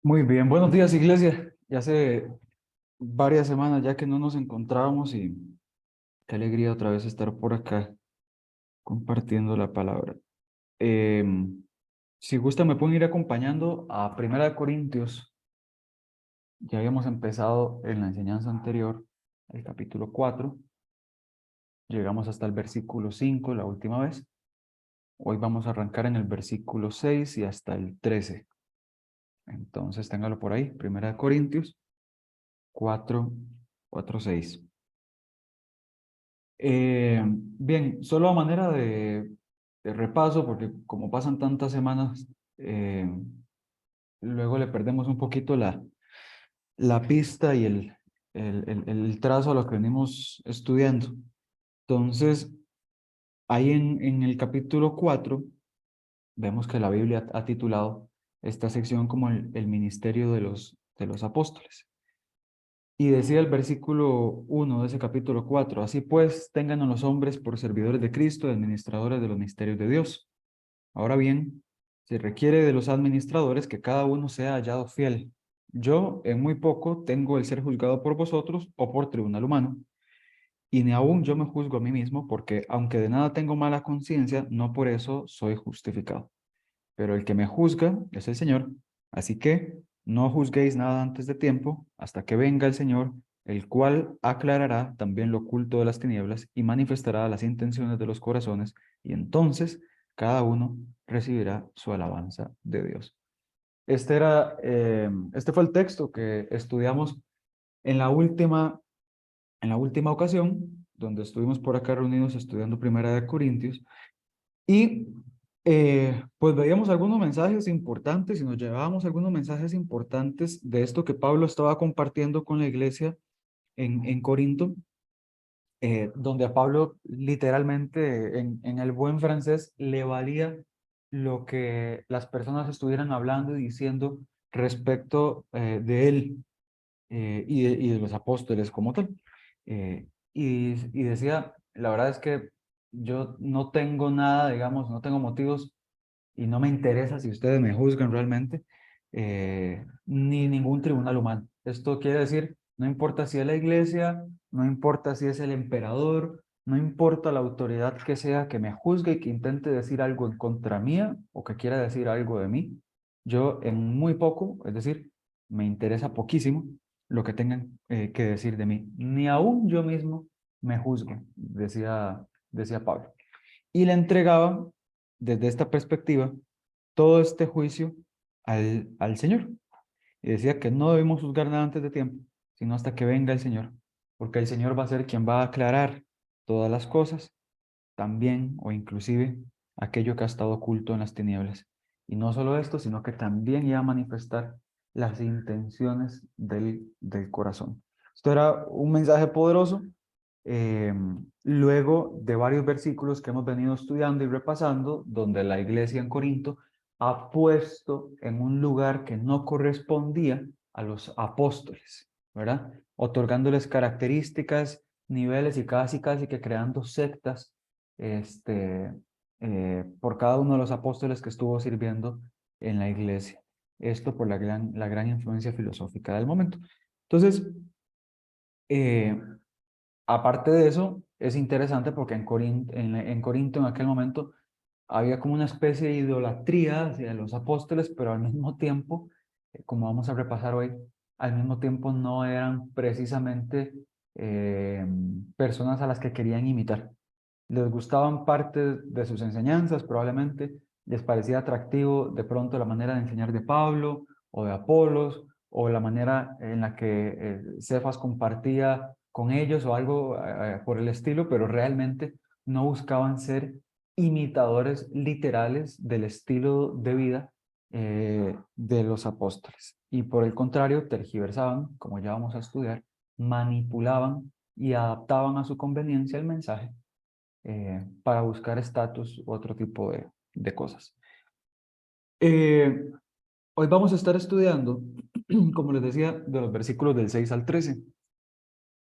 Muy bien, buenos días, iglesia. Ya hace varias semanas ya que no nos encontrábamos y qué alegría otra vez estar por acá compartiendo la palabra. Si gusta, me pueden ir acompañando a Primera de Corintios. Ya habíamos empezado en la enseñanza anterior, el capítulo 4. Llegamos hasta el versículo 5 la última vez. Hoy vamos a arrancar en el versículo 6 y hasta el 13. Entonces, téngalo por ahí, Primera de Corintios 4, 4, 6. Bien, solo a manera de repaso, porque como pasan tantas semanas, eh, luego le perdemos un poquito la pista y el trazo a lo que venimos estudiando. Entonces, ahí en el capítulo 4 vemos que la Biblia ha titulado esta sección como el ministerio de los apóstoles. Y decía el versículo 1 de ese capítulo 4: así pues, tengan a los hombres por servidores de Cristo y administradores de los misterios de Dios. Ahora bien, se requiere de los administradores que cada uno sea hallado fiel. Yo, en muy poco, tengo el ser juzgado por vosotros o por tribunal humano, y ni aun yo me juzgo a mí mismo, porque aunque de nada tengo mala conciencia, no por eso soy justificado. Pero el que me juzga es el Señor. Así que no juzguéis nada antes de tiempo, hasta que venga el Señor, el cual aclarará también lo oculto de las tinieblas y manifestará las intenciones de los corazones, y entonces cada uno recibirá su alabanza de Dios. Este fue el texto que estudiamos en en la última ocasión, donde estuvimos por acá reunidos estudiando Primera de Corintios. Y pues veíamos algunos mensajes importantes y nos llevábamos algunos mensajes importantes de esto que Pablo estaba compartiendo con la iglesia en Corinto, donde a Pablo literalmente en el buen francés le valía lo que las personas estuvieran hablando y diciendo respecto de él y de los apóstoles como tal. Y decía, la verdad es que yo no tengo nada, digamos, no tengo motivos y no me interesa si ustedes me juzgan realmente, ni ningún tribunal humano. Esto quiere decir, no importa si es la iglesia, no importa si es el emperador, no importa la autoridad que sea que me juzgue y que intente decir algo en contra mía o que quiera decir algo de mí, yo en muy poco, es decir, me interesa poquísimo lo que tengan que decir de mí. Ni aún yo mismo me juzgo, decía Pablo. Y le entregaba, desde esta perspectiva, todo este juicio al Señor. Y decía que no debemos juzgar nada antes de tiempo, sino hasta que venga el Señor, porque el Señor va a ser quien va a aclarar todas las cosas, también o inclusive aquello que ha estado oculto en las tinieblas. Y no solo esto, sino que también iba a manifestar las intenciones del corazón. Esto era un mensaje poderoso. eh, Luego de varios versículos que hemos venido estudiando y repasando, donde la iglesia en Corinto ha puesto en un lugar que no correspondía a los apóstoles, ¿verdad? Otorgándoles características, niveles y casi que creando sectas este, por cada uno de los apóstoles que estuvo sirviendo en la iglesia. Esto por la gran influencia filosófica del momento. Entonces, eh, aparte de eso, es interesante porque en Corinto en aquel momento había como una especie de idolatría hacia los apóstoles, pero al mismo tiempo, como vamos a repasar hoy, al mismo tiempo no eran precisamente eh, personas a las que querían imitar. Les gustaban parte de sus enseñanzas, probablemente les parecía atractivo de pronto la manera de enseñar de Pablo o de Apolos, o la manera en la que Cefas compartía con ellos o algo por el estilo, pero realmente no buscaban ser imitadores literales del estilo de vida de los apóstoles. Y por el contrario, tergiversaban, como ya vamos a estudiar, manipulaban y adaptaban a su conveniencia el mensaje para buscar estatus u otro tipo de cosas. Eh, Hoy vamos a estar estudiando, como les decía, de los versículos del 6 al 13,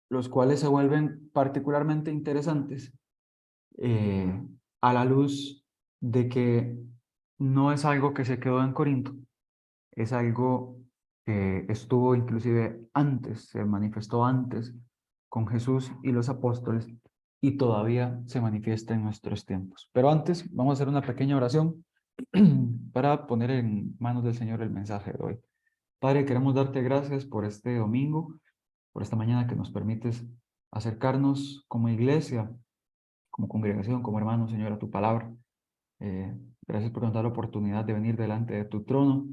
los cuales se vuelven particularmente interesantes eh, a la luz de que no es algo que se quedó en Corinto, es algo que estuvo inclusive antes, se manifestó antes con Jesús y los apóstoles y todavía se manifiesta en nuestros tiempos. Pero antes vamos a hacer una pequeña oración para poner en manos del Señor el mensaje de hoy. Padre, queremos darte gracias por este domingo, por esta mañana que nos permites acercarnos como iglesia, como congregación, como hermanos, Señor, a tu palabra. Eh, Gracias por nos dar la oportunidad de venir delante de tu trono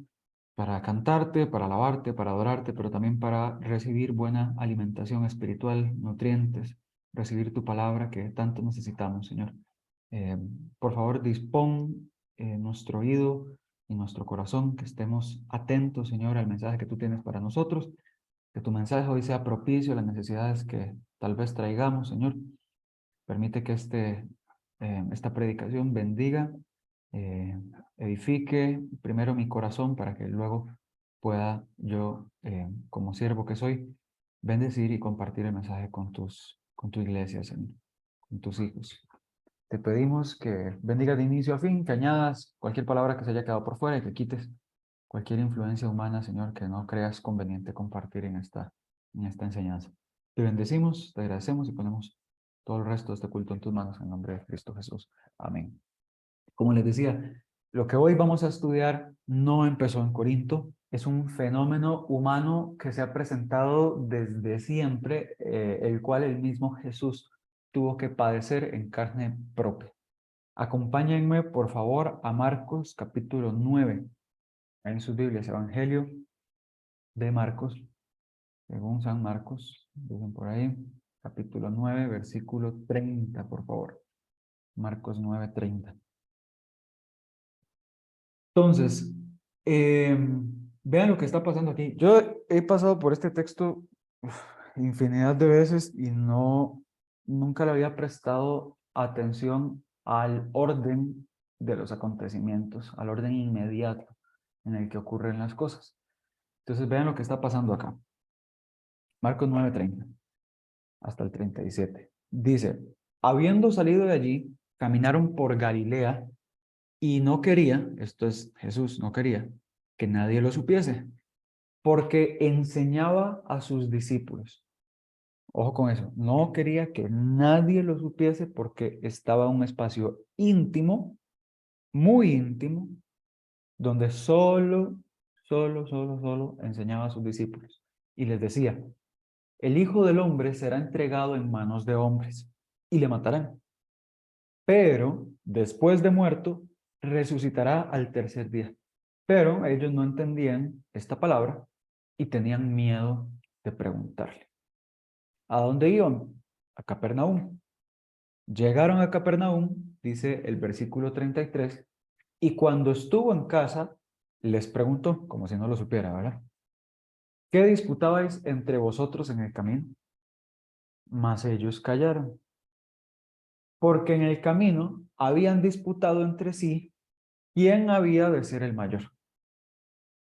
para cantarte, para alabarte, para adorarte, pero también para recibir buena alimentación espiritual, nutrientes, recibir tu palabra que tanto necesitamos, Señor. Eh, por favor, dispón nuestro oído y nuestro corazón, que estemos atentos, Señor, al mensaje que tú tienes para nosotros, que tu mensaje hoy sea propicio a las necesidades que tal vez traigamos, Señor. Permite que esta predicación bendiga, eh, edifique primero mi corazón para que luego pueda yo, como siervo que soy, bendecir y compartir el mensaje con tu iglesia, Señor, con tus hijos. Te pedimos que bendigas de inicio a fin, que añadas cualquier palabra que se haya quedado por fuera y que quites cualquier influencia humana, Señor, que no creas conveniente compartir en esta enseñanza. Te bendecimos, te agradecemos y ponemos todo el resto de este culto en tus manos en nombre de Cristo Jesús. Amén. Como les decía, lo que hoy vamos a estudiar no empezó en Corinto, es un fenómeno humano que se ha presentado desde siempre, el cual el mismo Jesús tuvo que padecer en carne propia. Acompáñenme, por favor, a Marcos capítulo 9, en sus Biblias, Evangelio de Marcos, según San Marcos, dicen por ahí, capítulo 9, versículo 30, por favor. Marcos 9, 30. Entonces, vean lo que está pasando aquí. Yo he pasado por este texto infinidad de veces y nunca le había prestado atención al orden de los acontecimientos, al orden inmediato en el que ocurren las cosas. Entonces, vean lo que está pasando acá. Marcos 9:30 hasta el 37. Dice, habiendo salido de allí, caminaron por Galilea y no quería, esto es Jesús, no quería que nadie lo supiese, porque enseñaba a sus discípulos. Ojo con eso, no quería que nadie lo supiese porque estaba en un espacio íntimo, muy íntimo, donde solo enseñaba a sus discípulos. Y les decía, el Hijo del Hombre será entregado en manos de hombres y le matarán. Pero después de muerto, resucitará al tercer día. Pero ellos no entendían esta palabra y tenían miedo de preguntarle. ¿A dónde iban? A Capernaum. Llegaron a Capernaum, dice el versículo 33, y cuando estuvo en casa, les preguntó, como si no lo supiera, ¿verdad? ¿Qué disputabais entre vosotros en el camino? Mas ellos callaron, porque en el camino habían disputado entre sí quién había de ser el mayor.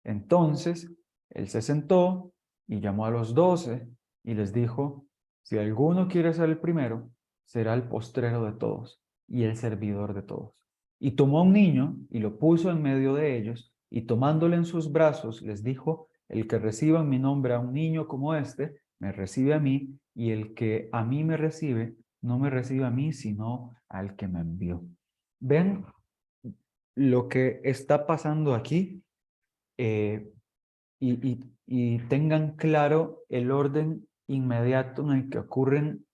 Entonces, él se sentó y llamó a los 12 y les dijo, si alguno quiere ser el primero, será el postrero de todos y el servidor de todos. Y tomó a un niño y lo puso en medio de ellos y tomándole en sus brazos les dijo, el que reciba en mi nombre a un niño como este, me recibe a mí, y el que a mí me recibe, no me recibe a mí, sino al que me envió. ¿Ven lo que está pasando aquí? Eh, y tengan claro el orden inmediato en el que ocurren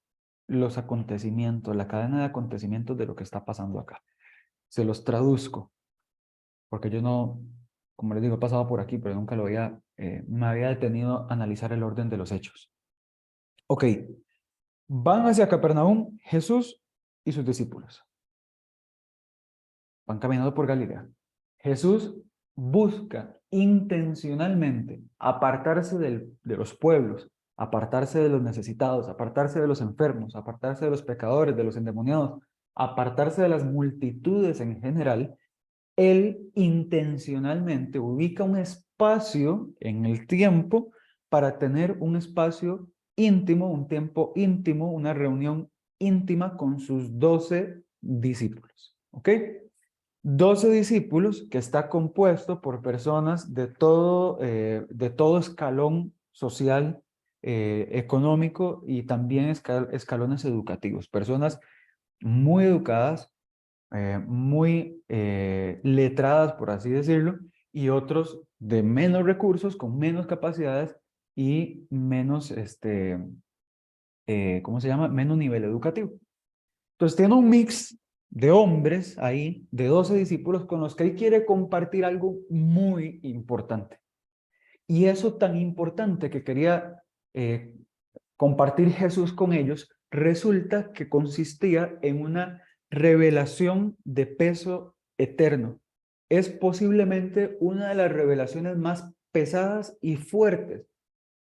los acontecimientos, la cadena de acontecimientos de lo que está pasando acá. Se los traduzco, porque yo no, como les digo, he pasado por aquí, pero nunca me había detenido a analizar el orden de los hechos. Ok, van hacia Capernaum Jesús y sus discípulos. Van caminando por Galilea. Jesús busca intencionalmente apartarse de los pueblos, apartarse de los necesitados, apartarse de los enfermos, apartarse de los pecadores, de los endemoniados, apartarse de las multitudes en general. Él intencionalmente ubica un espacio en el tiempo para tener un espacio íntimo, un tiempo íntimo, una reunión íntima con sus 12 discípulos. ¿Ok? 12 discípulos que está compuesto por personas de todo escalón social, económico y también escalones educativos. Personas muy educadas, muy letradas, por así decirlo, y otros de menos recursos, con menos capacidades y menos, ¿cómo se llama? Menos nivel educativo. Entonces tiene un mix de hombres ahí, de 12 discípulos, con los que él quiere compartir algo muy importante. Y eso tan importante que quería compartir Jesús con ellos, resulta que consistía en una revelación de peso eterno. Es posiblemente una de las revelaciones más pesadas y fuertes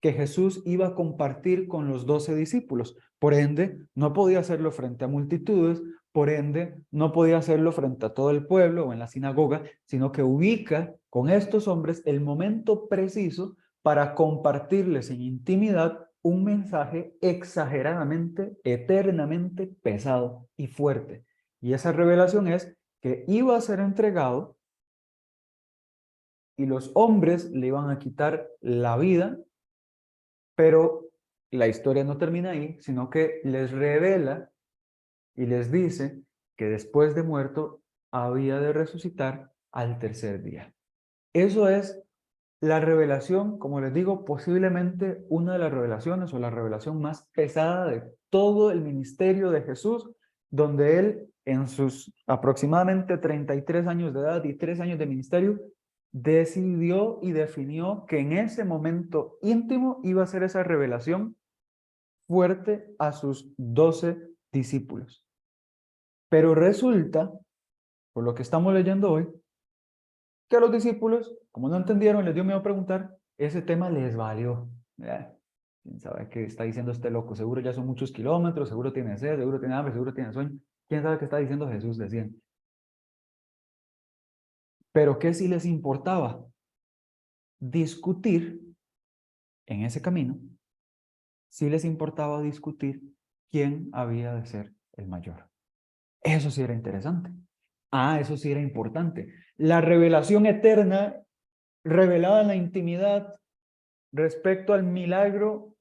que Jesús iba a compartir con los 12 discípulos. Por ende, no podía hacerlo frente a multitudes, por ende, no podía hacerlo frente a todo el pueblo o en la sinagoga, sino que ubica con estos hombres el momento preciso para compartirles en intimidad un mensaje exageradamente, eternamente pesado y fuerte. Y esa revelación es que iba a ser entregado y los hombres le iban a quitar la vida, pero la historia no termina ahí, sino que les revela y les dice que después de muerto había de resucitar al tercer día. Eso es la revelación, como les digo, posiblemente una de las revelaciones o la revelación más pesada de todo el ministerio de Jesús, donde él en sus aproximadamente 33 años de edad y 3 años de ministerio, decidió y definió que en ese momento íntimo iba a ser esa revelación fuerte a sus 12 discípulos. Pero resulta, por lo que estamos leyendo hoy, que a los discípulos, como no entendieron, les dio miedo preguntar, ese tema les valió. ¿Quién sabe qué está diciendo este loco? Seguro ya son muchos kilómetros, seguro tiene sed, seguro tiene hambre, seguro tiene sueño. ¿Quién sabe qué está diciendo Jesús? Decían. Pero ¿qué sí les importaba? Discutir en ese camino, sí les importaba discutir quién había de ser el mayor. Eso sí era interesante. Eso sí era importante. La revelación eterna, revelada en la intimidad respecto al milagro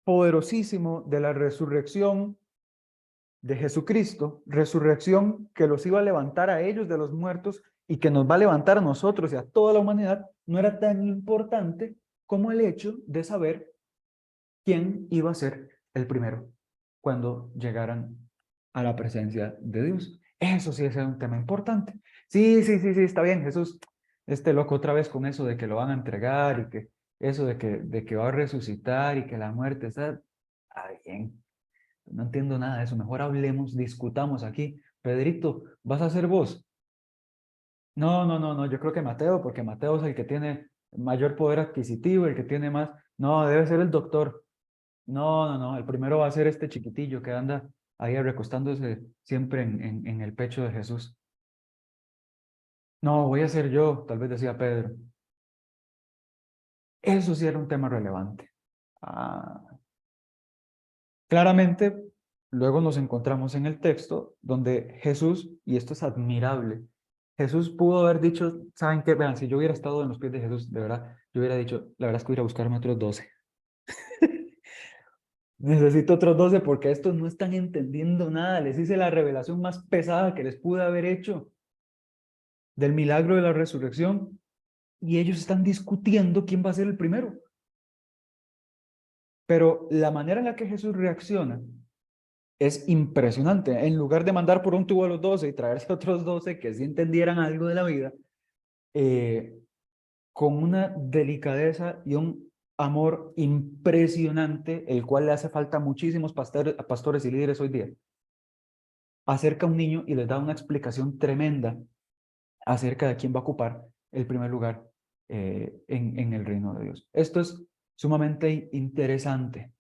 poderosísimo de la resurrección de Jesucristo, resurrección que los iba a levantar a ellos de los muertos y que nos va a levantar a nosotros y a toda la humanidad, no era tan importante como el hecho de saber quién iba a ser el primero cuando llegaran a la presencia de Dios. Eso sí es un tema importante. Sí, está bien, Jesús, este loco otra vez con eso de que lo van a entregar y que eso de que va a resucitar y que la muerte está bien. No entiendo nada de eso. Mejor hablemos, discutamos aquí. Pedrito, ¿vas a ser vos? No. Yo creo que Mateo, porque Mateo es el que tiene mayor poder adquisitivo, el que tiene más. No, debe ser el doctor. No. El primero va a ser este chiquitillo que anda ahí recostándose siempre en el pecho de Jesús. No, voy a ser yo, tal vez decía Pedro. Eso sí era un tema relevante. Claramente, luego nos encontramos en el texto donde Jesús, y esto es admirable, Jesús pudo haber dicho, ¿saben qué? Vean, si yo hubiera estado en los pies de Jesús, de verdad, yo hubiera dicho, la verdad es que voy a buscarme otros 12. Necesito otros 12 porque estos no están entendiendo nada. Les hice la revelación más pesada que les pude haber hecho del milagro de la resurrección y ellos están discutiendo quién va a ser el primero. Pero la manera en la que Jesús reacciona es impresionante. En lugar de mandar por un tubo a los 12 y traerse otros 12 que sí entendieran algo de la vida, con una delicadeza y un amor impresionante, el cual le hace falta a muchísimos pastores y líderes hoy día, acerca a un niño y les da una explicación tremenda acerca de quién va a ocupar el primer lugar en el reino de Dios. Esto es sumamente interesante.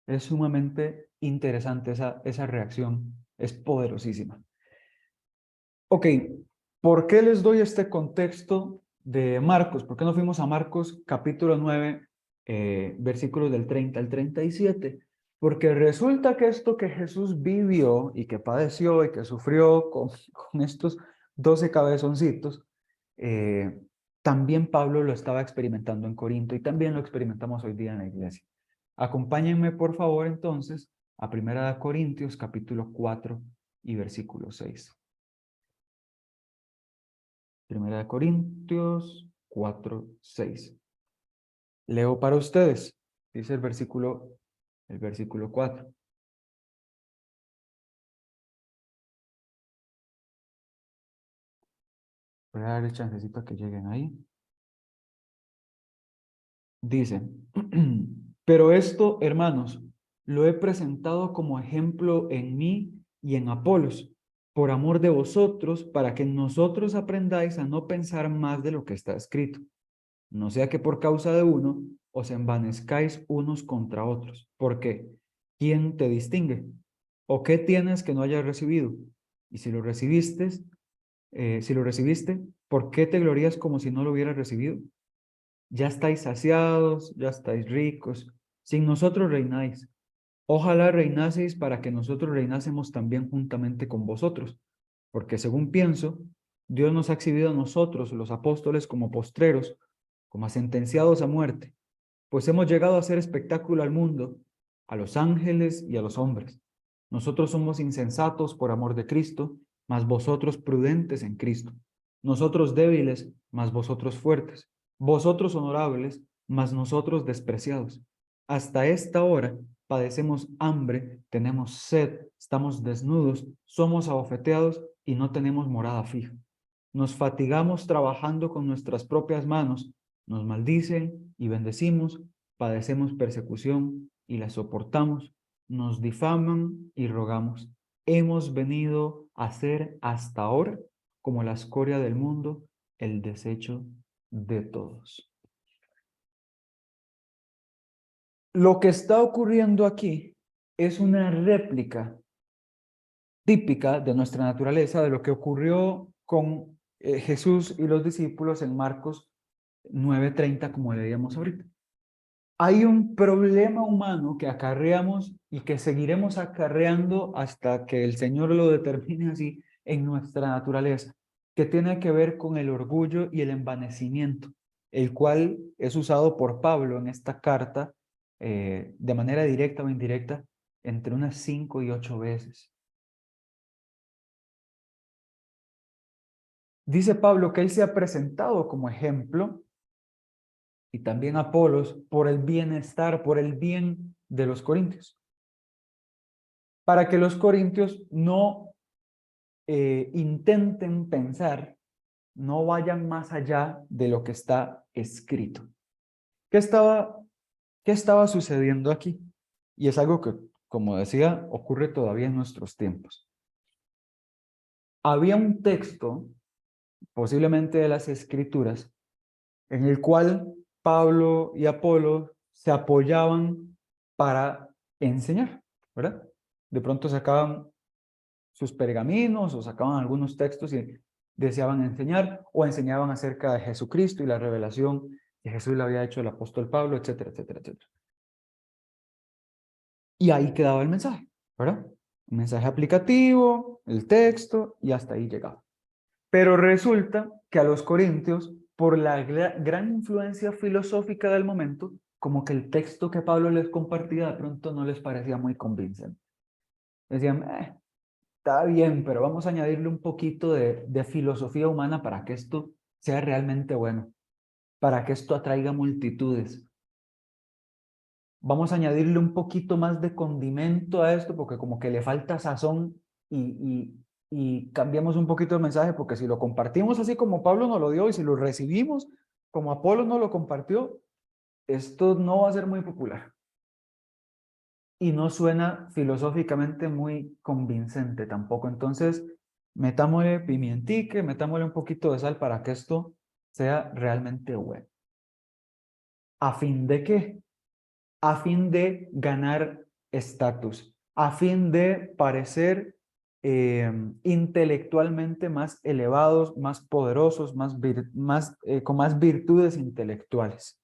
Es sumamente interesante esa reacción. Es poderosísima. Ok, ¿por qué les doy este contexto de Marcos? ¿Por qué no fuimos a Marcos capítulo 9, versículos del 30 al 37? Porque resulta que esto que Jesús vivió y que padeció y que sufrió con estos 12 cabezoncitos, también Pablo lo estaba experimentando en Corinto y también lo experimentamos hoy día en la iglesia. Acompáñenme, por favor, entonces, a 1 Corintios, capítulo 4 y versículo 6. 1 Corintios 4, 6. Leo para ustedes, dice el versículo 4. Voy a darle chancecito a que lleguen ahí. Dice, pero esto, hermanos, lo he presentado como ejemplo en mí y en Apolos, por amor de vosotros, para que nosotros aprendáis a no pensar más de lo que está escrito. No sea que por causa de uno os envanezcáis unos contra otros. Porque, ¿quién te distingue? ¿O qué tienes que no hayas recibido? Y si lo recibiste, ¿por qué te glorías como si no lo hubieras recibido? Ya estáis saciados, ya estáis ricos, sin nosotros reináis. Ojalá reinaseis para que nosotros reinásemos también juntamente con vosotros, porque según pienso, Dios nos ha exhibido a nosotros, los apóstoles, como postreros, como sentenciados a muerte, pues hemos llegado a hacer espectáculo al mundo, a los ángeles y a los hombres. Nosotros somos insensatos por amor de Cristo, mas vosotros prudentes en Cristo. Nosotros débiles, mas vosotros fuertes. Vosotros honorables, mas nosotros despreciados. Hasta esta hora padecemos hambre, tenemos sed, estamos desnudos, somos abofeteados y no tenemos morada fija. Nos fatigamos trabajando con nuestras propias manos, nos maldicen y bendecimos, padecemos persecución y la soportamos, nos difaman y rogamos. Hemos venido a ser hasta ahora, como la escoria del mundo, el desecho de todos. Lo que está ocurriendo aquí es una réplica típica de nuestra naturaleza de lo que ocurrió con Jesús y los discípulos en Marcos 9:30, como leíamos ahorita. Hay un problema humano que acarreamos y que seguiremos acarreando hasta que el Señor lo determine así en nuestra naturaleza, que tiene que ver con el orgullo y el envanecimiento, el cual es usado por Pablo en esta carta de manera directa o indirecta entre unas 5 y 8 veces. Dice Pablo que él se ha presentado como ejemplo y también Apolos por el bienestar, por el bien de los corintios, para que los corintios no intenten pensar, no vayan más allá de lo que está escrito. ¿Qué estaba sucediendo aquí? Y es algo que, como decía, ocurre todavía en nuestros tiempos. Había un texto, posiblemente de las Escrituras, en el cual Pablo y Apolo se apoyaban para enseñar, ¿verdad? De pronto sacaban sus pergaminos o sacaban algunos textos y deseaban enseñar o enseñaban acerca de Jesucristo y la revelación que Jesús le había hecho al apóstol Pablo, etcétera, etcétera, etcétera. Y ahí quedaba el mensaje, ¿verdad? Un mensaje aplicativo, el texto y hasta ahí llegaba. Pero resulta que a los corintios, por la gran influencia filosófica del momento, como que el texto que Pablo les compartía de pronto no les parecía muy convincente. Decían, está bien, pero vamos a añadirle un poquito de filosofía humana para que esto sea realmente bueno, para que esto atraiga multitudes. Vamos a añadirle un poquito más de condimento a esto porque como que le falta sazón y cambiamos un poquito el mensaje porque si lo compartimos así como Pablo nos lo dio y si lo recibimos como Apolo nos lo compartió, esto no va a ser muy popular. Y no suena filosóficamente muy convincente tampoco. Entonces, metámosle pimientique, metámosle un poquito de sal para que esto sea realmente bueno. ¿A fin de qué? A fin de ganar estatus, a fin de parecer intelectualmente más elevados, más poderosos, con más virtudes intelectuales.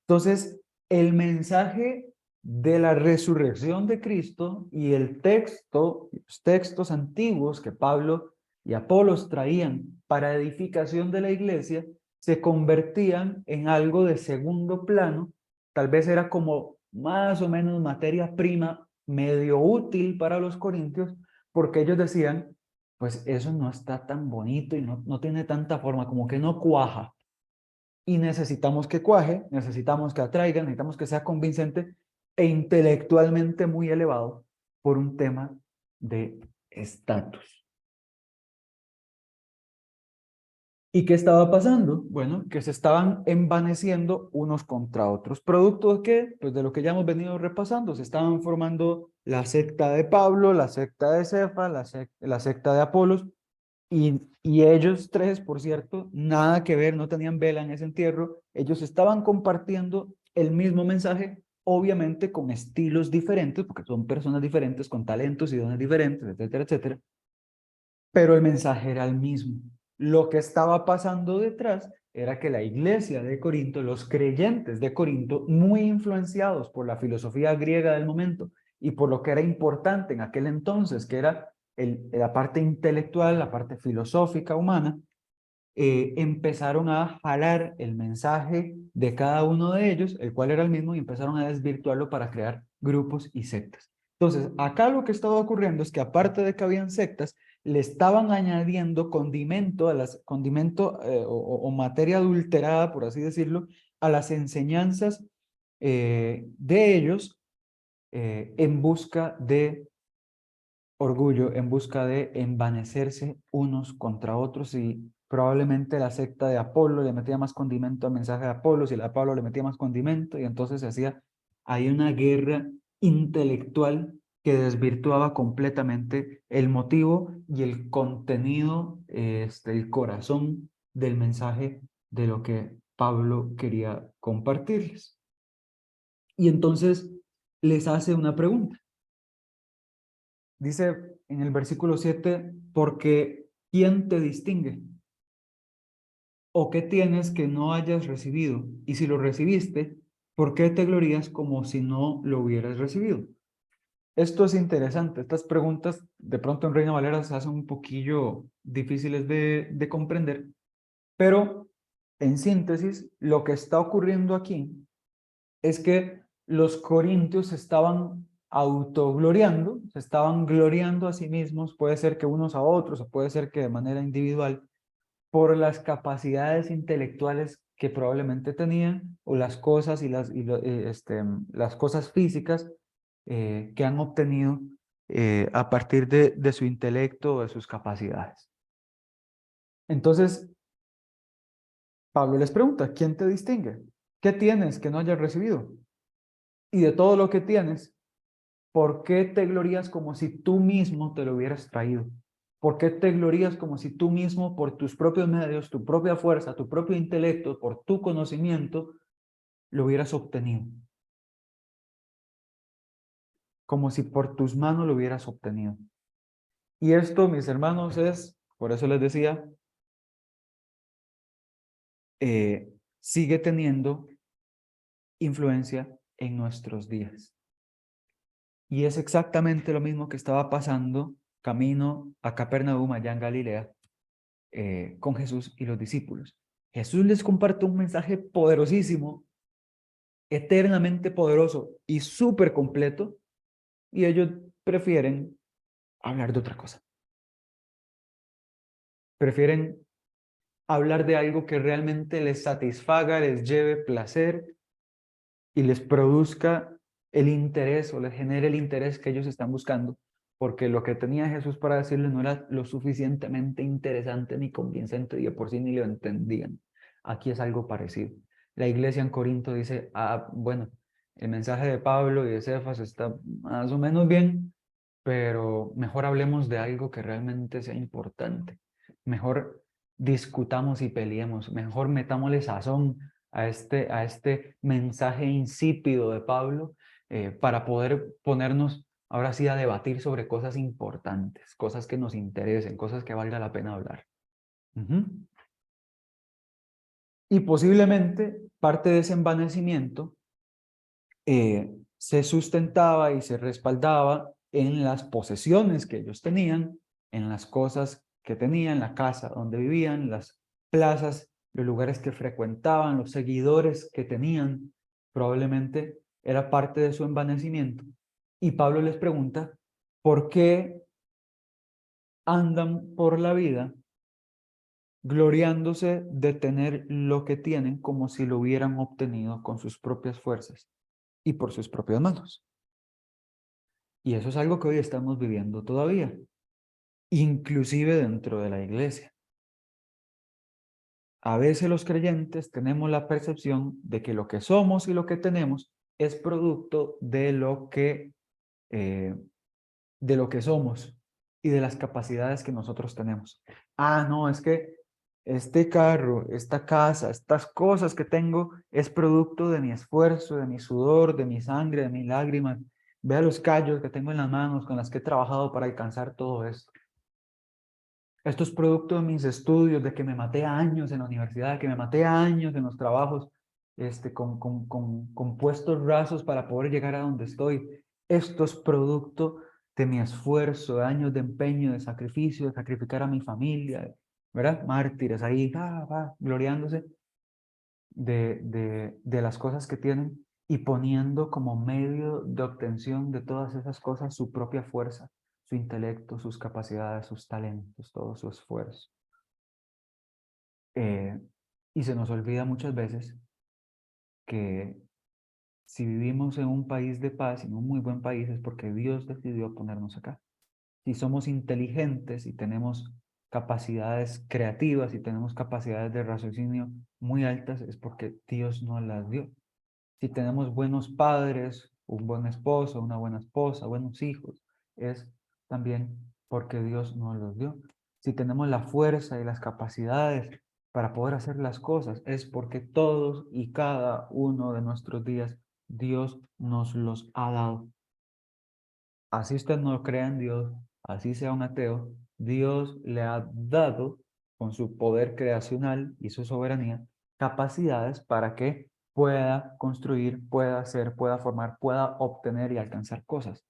Entonces, el mensaje de la resurrección de Cristo y los textos antiguos que Pablo y Apolos traían para edificación de la iglesia, se convertían en algo de segundo plano. Tal vez era como más o menos materia prima medio útil para los corintios, porque ellos decían, pues eso no está tan bonito y no tiene tanta forma, como que no cuaja. Y necesitamos que cuaje, necesitamos que atraiga, necesitamos que sea convincente e intelectualmente muy elevado por un tema de estatus. ¿Y qué estaba pasando? Bueno, que se estaban envaneciendo unos contra otros. ¿Producto de qué? Pues de lo que ya hemos venido repasando. Se estaban formando la secta de Pablo, la secta de Cefas, la secta de Apolos, y ellos tres, por cierto, nada que ver, no tenían vela en ese entierro. Ellos estaban compartiendo el mismo mensaje, obviamente con estilos diferentes, porque son personas diferentes, con talentos y dones diferentes, etcétera, etcétera. Pero el mensaje era el mismo. Lo que estaba pasando detrás era que la iglesia de Corinto, los creyentes de Corinto, muy influenciados por la filosofía griega del momento y por lo que era importante en aquel entonces, que era la parte intelectual, la parte filosófica humana, empezaron a jalar el mensaje de cada uno de ellos, el cual era el mismo, y empezaron a desvirtuarlo para crear grupos y sectas. Entonces, acá lo que estaba ocurriendo es que aparte de que habían sectas, le estaban añadiendo condimento, condimento o materia adulterada, por así decirlo, a las enseñanzas de ellos en busca de orgullo, en busca de envanecerse unos contra otros, y probablemente la secta de Apolo le metía más condimento al mensaje de Apolo, y la de Pablo le metía más condimento, y entonces se hacía ahí una guerra intelectual que desvirtuaba completamente el motivo y el contenido, el corazón del mensaje de lo que Pablo quería compartirles. Y entonces les hace una pregunta. Dice en el versículo 7, porque ¿quién te distingue? ¿O qué tienes que no hayas recibido? Y si lo recibiste, ¿por qué te glorías como si no lo hubieras recibido? Esto es interesante. Estas preguntas de pronto en Reina Valera se hacen un poquillo difíciles de comprender, pero en síntesis, lo que está ocurriendo aquí es que los corintios se estaban autogloriando, se estaban gloriando a sí mismos, puede ser que unos a otros, o puede ser que de manera individual, por las capacidades intelectuales que probablemente tenían, o las cosas las cosas físicas que han obtenido a partir de su intelecto o de sus capacidades. Entonces, Pablo les pregunta, ¿quién te distingue? ¿Qué tienes que no hayas recibido? Y de todo lo que tienes, ¿por qué te glorías como si tú mismo te lo hubieras traído? ¿Por qué te glorías como si tú mismo, por tus propios medios, tu propia fuerza, tu propio intelecto, por tu conocimiento, lo hubieras obtenido? Como si por tus manos lo hubieras obtenido. Y esto, mis hermanos, por eso les decía, sigue teniendo influencia en nuestros días. Y es exactamente lo mismo que estaba pasando camino a Capernaum, allá en Galilea, con Jesús y los discípulos. Jesús les comparte un mensaje poderosísimo, eternamente poderoso y súper completo, y ellos prefieren hablar de otra cosa. Prefieren hablar de algo que realmente les satisfaga, les lleve placer y les produzca el interés, o les genere el interés que ellos están buscando, porque lo que tenía Jesús para decirles no era lo suficientemente interesante ni convincente, y de por sí ni lo entendían. Aquí es algo parecido. La iglesia en Corinto dice, bueno, el mensaje de Pablo y de Cefas está más o menos bien, pero mejor hablemos de algo que realmente sea importante. Mejor discutamos y peleemos, mejor metámosle sazón a este mensaje insípido de Pablo, para poder ponernos ahora sí a debatir sobre cosas importantes, cosas que nos interesen, cosas que valga la pena hablar. Y posiblemente parte de ese envanecimiento se sustentaba y se respaldaba en las posesiones que ellos tenían, en las cosas que tenían, la casa donde vivían, las plazas, los lugares que frecuentaban, los seguidores que tenían, probablemente era parte de su envanecimiento. Y Pablo les pregunta, ¿por qué andan por la vida gloriándose de tener lo que tienen como si lo hubieran obtenido con sus propias fuerzas y por sus propias manos? Y eso es algo que hoy estamos viviendo todavía, inclusive dentro de la iglesia. A veces los creyentes tenemos la percepción de que lo que somos y lo que tenemos es producto eh, de lo que somos y de las capacidades que nosotros tenemos. Ah, no, es que este carro, esta casa, estas cosas que tengo es producto de mi esfuerzo, de mi sudor, de mi sangre, de mis lágrimas. Vea los callos que tengo en las manos con las que he trabajado para alcanzar todo esto. Esto es producto de mis estudios, de que me maté años en la universidad, de que me maté años en los trabajos, con puestos rasos para poder llegar a donde estoy. Esto es producto de mi esfuerzo, de años de empeño, de sacrificio, de sacrificar a mi familia, ¿verdad? Mártires ahí, gloriándose de las cosas que tienen y poniendo como medio de obtención de todas esas cosas su propia fuerza, su intelecto, sus capacidades, sus talentos, todo su esfuerzo. Y se nos olvida muchas veces que si vivimos en un país de paz, en un muy buen país, es porque Dios decidió ponernos acá. Si somos inteligentes y tenemos capacidades creativas y tenemos capacidades de raciocinio muy altas, es porque Dios nos las dio. Si tenemos buenos padres, un buen esposo, una buena esposa, buenos hijos, es también porque Dios nos los dio. Si tenemos la fuerza y las capacidades para poder hacer las cosas, es porque todos y cada uno de nuestros días Dios nos los ha dado. Así usted no crea en Dios, así sea un ateo, Dios le ha dado con su poder creacional y su soberanía capacidades para que pueda construir, pueda hacer, pueda formar, pueda obtener y alcanzar cosas.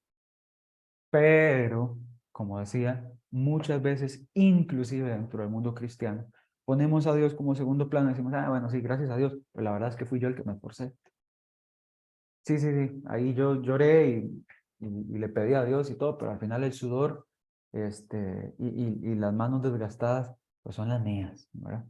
Pero, como decía, muchas veces, inclusive dentro del mundo cristiano, ponemos a Dios como segundo plano y decimos, bueno, sí, gracias a Dios, pero la verdad es que fui yo el que me esforcé. Sí, sí, sí, ahí yo lloré y le pedí a Dios y todo, pero al final el sudor y las manos desgastadas, pues son las mías, ¿verdad?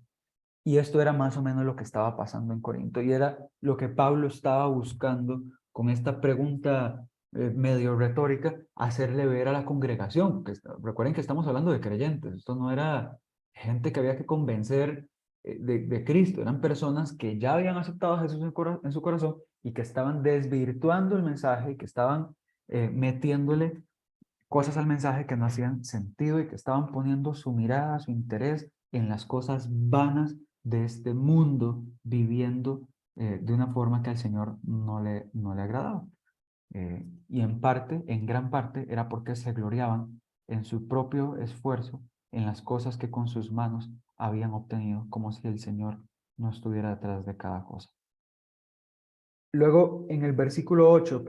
Y esto era más o menos lo que estaba pasando en Corinto y era lo que Pablo estaba buscando con esta pregunta medio retórica, hacerle ver a la congregación. Recuerden que estamos hablando de creyentes, esto no era gente que había que convencer de Cristo, eran personas que ya habían aceptado a Jesús en su corazón y que estaban desvirtuando el mensaje, que estaban metiéndole cosas al mensaje que no hacían sentido y que estaban poniendo su mirada, su interés en las cosas vanas de este mundo, viviendo de una forma que al Señor no le agradaba. Y en parte, en gran parte, era porque se gloriaban en su propio esfuerzo, en las cosas que con sus manos habían obtenido, como si el Señor no estuviera detrás de cada cosa. Luego, en el versículo 8,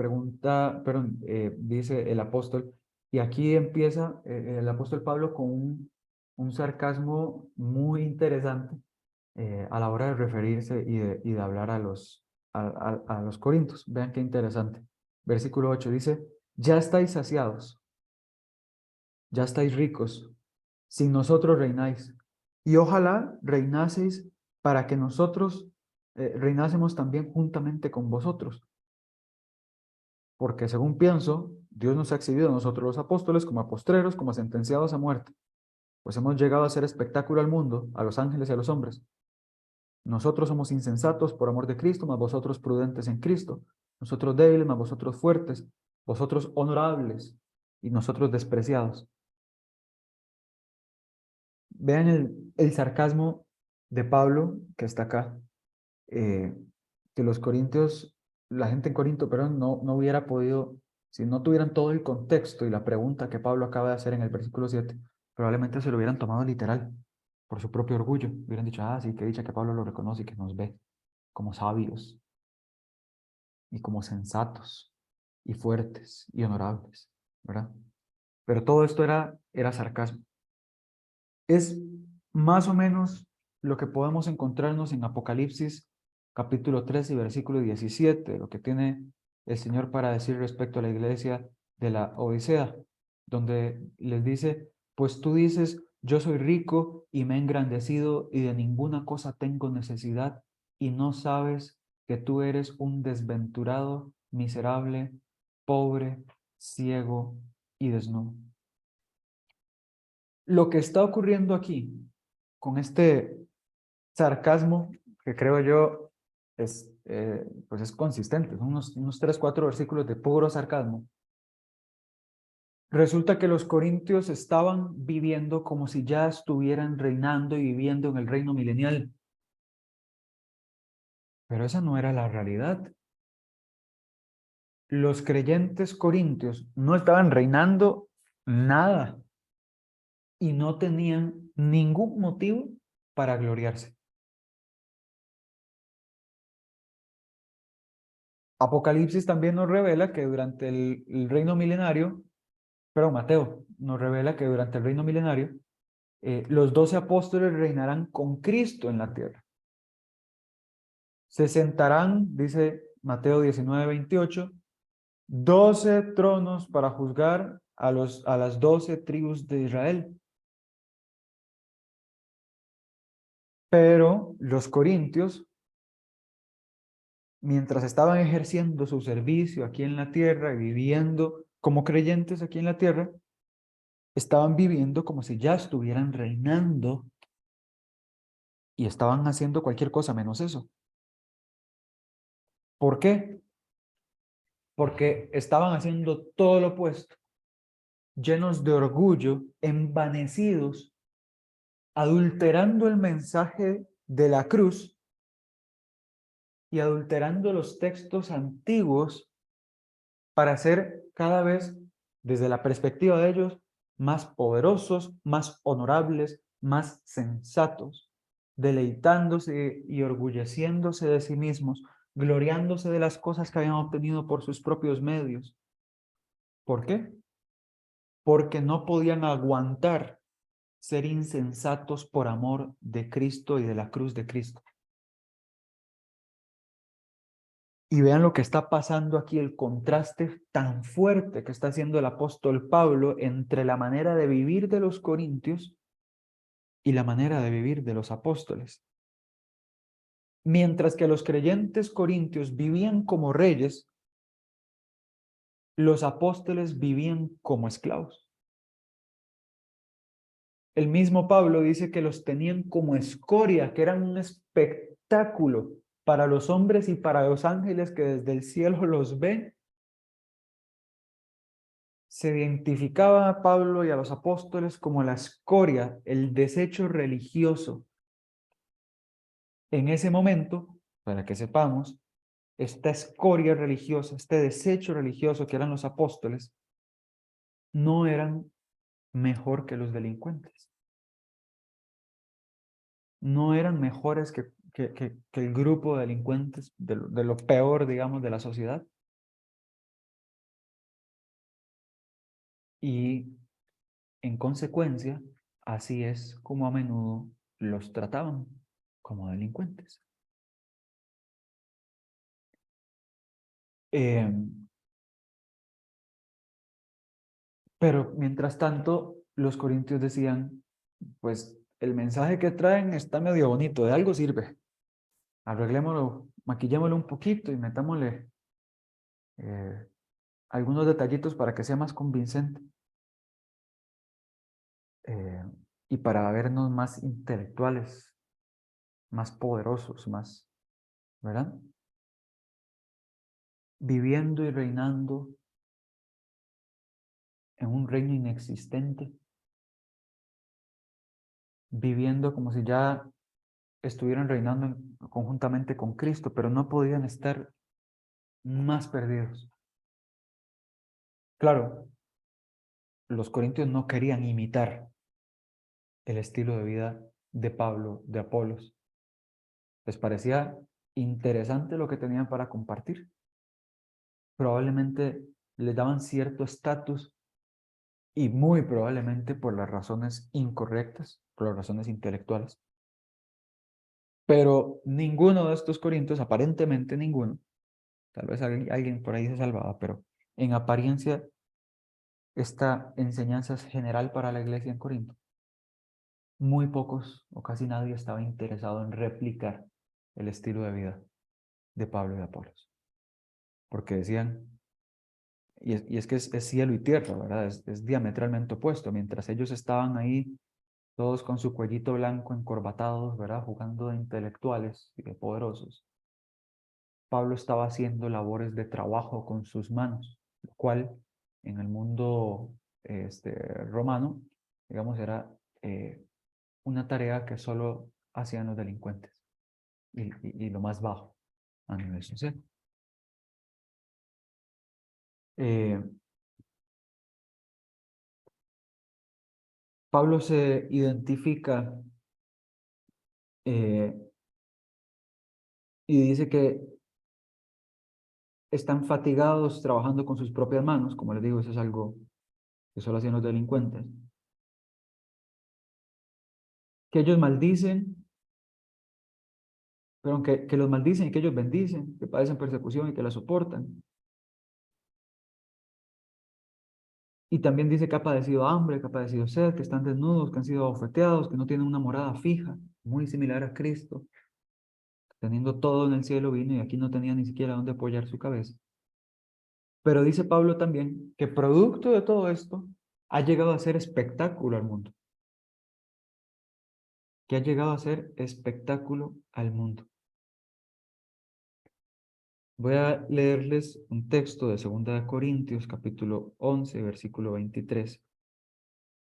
dice el apóstol, y aquí empieza el apóstol Pablo con un sarcasmo muy interesante a la hora de referirse y de hablar a los corintios. Vean qué interesante. Versículo 8 dice, ya estáis saciados, ya estáis ricos, sin nosotros reináis, y ojalá reinaseis para que nosotros reinásemos también juntamente con vosotros. Porque según pienso, Dios nos ha exhibido a nosotros los apóstoles como apostreros, como sentenciados a muerte, pues hemos llegado a ser espectáculo al mundo, a los ángeles y a los hombres. Nosotros somos insensatos por amor de Cristo, mas vosotros prudentes en Cristo. Nosotros débiles, mas vosotros fuertes. Vosotros honorables y nosotros despreciados. Vean el sarcasmo de Pablo que está acá. Que los corintios, la gente en Corinto, pero no hubiera podido, si no tuvieran todo el contexto y la pregunta que Pablo acaba de hacer en el versículo 7, probablemente se lo hubieran tomado literal, por su propio orgullo. Hubieran dicho, sí, que dicha que Pablo lo reconoce y que nos ve como sabios y como sensatos y fuertes y honorables, ¿verdad? Pero todo esto era sarcasmo. Es más o menos lo que podemos encontrarnos en Apocalipsis capítulo 3 y versículo 17, lo que tiene el Señor para decir respecto a la iglesia de la Odisea, donde les dice, pues tú dices, yo soy rico y me he engrandecido y de ninguna cosa tengo necesidad, y no sabes que tú eres un desventurado, miserable, pobre, ciego y desnudo. Lo que está ocurriendo aquí, con este sarcasmo, que creo yo pues es consistente, son unos 3, 4 versículos de puro sarcasmo. Resulta que los corintios estaban viviendo como si ya estuvieran reinando y viviendo en el reino milenial. Pero esa no era la realidad. Los creyentes corintios no estaban reinando nada y no tenían ningún motivo para gloriarse. Apocalipsis también nos revela que durante el reino milenario, pero Mateo nos revela que durante el reino milenario, los 12 apóstoles reinarán con Cristo en la tierra. Se sentarán, dice Mateo 19:28, 12 tronos para juzgar a las 12 tribus de Israel. Pero los corintios, mientras estaban ejerciendo su servicio aquí en la tierra y viviendo como creyentes aquí en la tierra, estaban viviendo como si ya estuvieran reinando y estaban haciendo cualquier cosa menos eso. ¿Por qué? Porque estaban haciendo todo lo opuesto, llenos de orgullo, envanecidos, adulterando el mensaje de la cruz y adulterando los textos antiguos para ser cada vez, desde la perspectiva de ellos, más poderosos, más honorables, más sensatos, deleitándose y orgulleciéndose de sí mismos, gloriándose de las cosas que habían obtenido por sus propios medios. ¿Por qué? Porque no podían aguantar ser insensatos por amor de Cristo y de la cruz de Cristo. Y vean lo que está pasando aquí, el contraste tan fuerte que está haciendo el apóstol Pablo entre la manera de vivir de los corintios y la manera de vivir de los apóstoles. Mientras que los creyentes corintios vivían como reyes, los apóstoles vivían como esclavos. El mismo Pablo dice que los tenían como escoria, que eran un espectáculo para los hombres y para los ángeles que desde el cielo los ven. Se identificaba a Pablo y a los apóstoles como la escoria, el desecho religioso. En ese momento, para que sepamos, esta escoria religiosa, este desecho religioso que eran los apóstoles, no eran mejor que los delincuentes. No eran mejores que el grupo de delincuentes, de lo peor, digamos, de la sociedad. Y en consecuencia, así es como a menudo los trataban, como delincuentes. Pero mientras tanto, los corintios decían, pues el mensaje que traen está medio bonito, de algo sirve. Arreglémoslo, maquillémoslo un poquito y metámosle eh, algunos detallitos para que sea más convincente eh, y para vernos más intelectuales, más poderosos, más, ¿verdad? Viviendo y reinando en un reino inexistente, viviendo como si ya estuvieran reinando conjuntamente con Cristo, pero no podían estar más perdidos. Claro, los corintios no querían imitar el estilo de vida de Pablo, de Apolos. Les parecía interesante lo que tenían para compartir. Probablemente les daban cierto estatus y muy probablemente por las razones incorrectas, por las razones intelectuales. Pero ninguno de estos corintios, aparentemente ninguno, tal vez alguien por ahí se salvaba, pero en apariencia esta enseñanza es general para la iglesia en Corinto. Muy pocos o casi nadie estaba interesado en replicar el estilo de vida de Pablo y de Apolos, porque decían, y es que es cielo y tierra, ¿verdad? Es diametralmente opuesto. Mientras ellos estaban ahí, todos con su cuellito blanco, encorbatados, ¿verdad? Jugando de intelectuales y de poderosos, Pablo estaba haciendo labores de trabajo con sus manos, lo cual en el mundo romano, digamos, era una tarea que solo hacían los delincuentes y lo más bajo a nivel social. Eh, Pablo se identifica eh, y dice que están fatigados trabajando con sus propias manos. Como les digo, eso es algo que solo hacían los delincuentes. Que ellos maldicen, pero que los maldicen y que ellos bendicen, que padecen persecución y que la soportan. Y también dice que ha padecido hambre, que ha padecido sed, que están desnudos, que han sido abofeteados, que no tienen una morada fija, muy similar a Cristo. Teniendo todo en el cielo vino y aquí no tenía ni siquiera dónde apoyar su cabeza. Pero dice Pablo también que producto de todo esto ha llegado a ser espectáculo al mundo. Que ha llegado a ser espectáculo al mundo. Voy a leerles un texto de 2 Corintios, capítulo 11, versículo 23,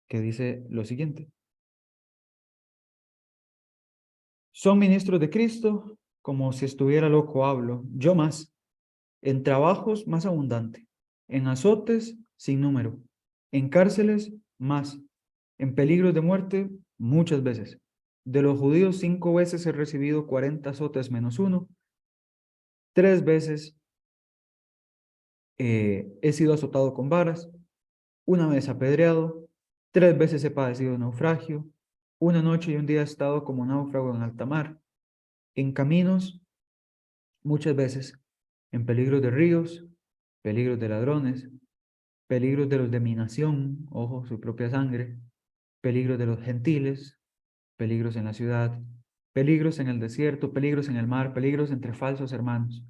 que dice lo siguiente. Son ministros de Cristo, como si estuviera loco hablo, yo más, en trabajos más abundante, en azotes sin número, en cárceles más, en peligros de muerte muchas veces. De los judíos 5 veces he recibido 40 azotes menos uno, 3 veces he sido azotado con varas, una vez apedreado, 3 veces he padecido naufragio, una noche y un día he estado como náufrago en alta mar, en caminos muchas veces, en peligros de ríos, peligros de ladrones, peligros de los de mi nación, ojo, su propia sangre, peligros de los gentiles, peligros en la ciudad, peligros en el desierto, peligros en el mar, peligros entre falsos hermanos,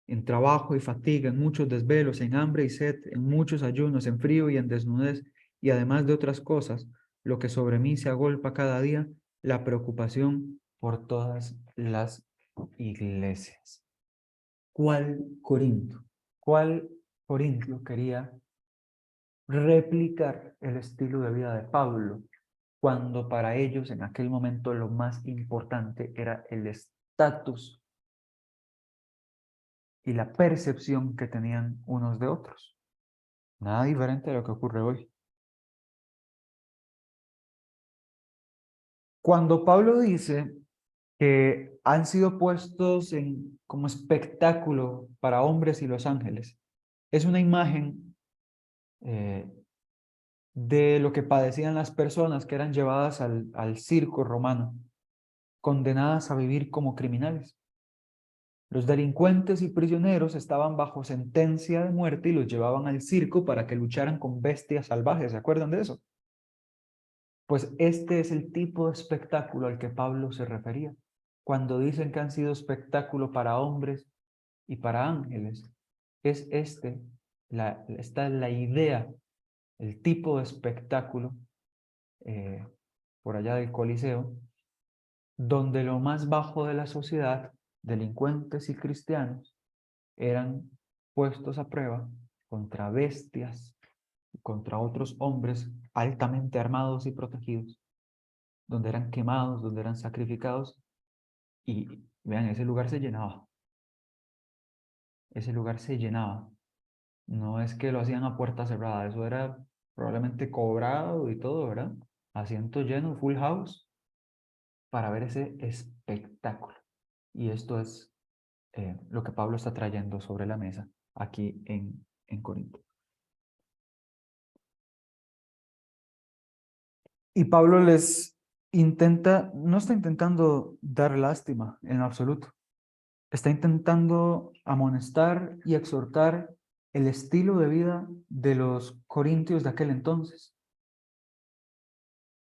en trabajo y fatiga, en muchos desvelos, en hambre y sed, en muchos ayunos, en frío y en desnudez, y además de otras cosas, lo que sobre mí se agolpa cada día, la preocupación por todas las iglesias. ¿Cuál Corinto? ¿Cuál Corintio quería replicar el estilo de vida de Pablo, cuando para ellos en aquel momento lo más importante era el estatus y la percepción que tenían unos de otros? Nada diferente de lo que ocurre hoy. Cuando Pablo dice que han sido puestos como espectáculo para hombres y los ángeles, es una imagen eh, de lo que padecían las personas que eran llevadas al circo romano, condenadas a vivir como criminales. Los delincuentes y prisioneros estaban bajo sentencia de muerte y los llevaban al circo para que lucharan con bestias salvajes. ¿Se acuerdan de eso? Pues este es el tipo de espectáculo al que Pablo se refería. Cuando dicen que han sido espectáculo para hombres y para ángeles, es esta es la idea, el tipo de espectáculo eh, por allá del Coliseo, donde lo más bajo de la sociedad, delincuentes y cristianos, eran puestos a prueba contra bestias, contra otros hombres altamente armados y protegidos, donde eran quemados, donde eran sacrificados, y vean, ese lugar se llenaba, ese lugar se llenaba. No es que lo hacían a puerta cerrada, eso era probablemente cobrado y todo, ¿verdad? Asiento lleno, full house, para ver ese espectáculo. Y esto es lo que Pablo está trayendo sobre la mesa aquí en Corinto. Y Pablo les intenta, no está intentando dar lástima en absoluto, está intentando amonestar y exhortar el estilo de vida de los corintios de aquel entonces.